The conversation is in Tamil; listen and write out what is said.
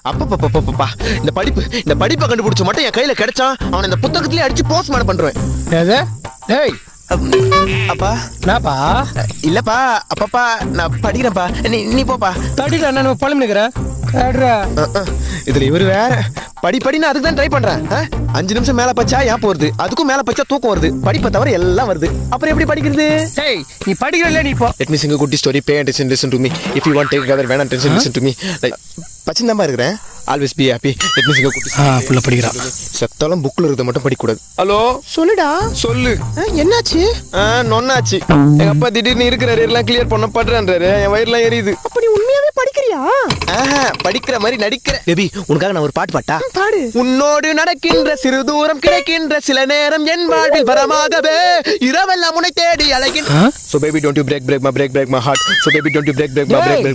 அப்பப்பா இந்த படிப்பை கண்டுபிடிச்ச மட்டும் என் கையில கிடைச்சா அவனை இந்த புத்தகத்திலே அடிச்சு போஸ்ட்மார்ட்டம் பண்றேன். எது? டேய் அப்பா என்னப்பா இல்லப்பா அப்பப்பா நான் படிக்கிறேன்ப்பா. நீ போப்பா. தடிடா என்ன பழம் நிக்கிறேன். இதுல இவரு வேற படின்னு அதுக்கு தான் ட்ரை பண்றேன். 5 நிமிஷம் மேல பச்சா ஏன் போறது, அதுக்கும் மேல பச்சா தூக்கம் வருது, படிப்பை தவிர எல்லாம் வருது. அப்புறம் எப்படி படிக்கிறது? டேய் நீ படிக்கிறல்ல நீ போ. Let me sing a good story. Pay attention, listen to me. If you want take other வேணாம் attention, listen to me. Like பச்சின் தான் இருக்கிறேன். Always be happy. Let me sing a good story. புள்ள படிக்கிறான். செத்தாலும் புக்ல இருக்கிறத மட்டும் படிக்க கூடாது. ஹலோ சொல்லுடா. சொல்லு. என்னாச்சு? நொன்னாச்சு. எங்க அப்பா திடீர்னு இருக்கிற எல்லாம் கிளியர் பண்ண பண்றாரு. என் வயிறுலாம் எரியுது. அப்ப நீ உண்மையாவே படிக்கிறியா? படிக்கிற மாதிரி நடிக்கிற. பேபி உனக்காக நான் ஒரு பாட்டு பாட்டா? பாடு. உன்னோடு நடக்கின்ற சிறு தூரம் கிடைக்கின்ற சில நேரம் என் வாழ்வில் வரமாகவே இரவெல்லாம் உன்னை தேடி அழைக்கின். So baby don't you break my heart. So baby don't you break my heart.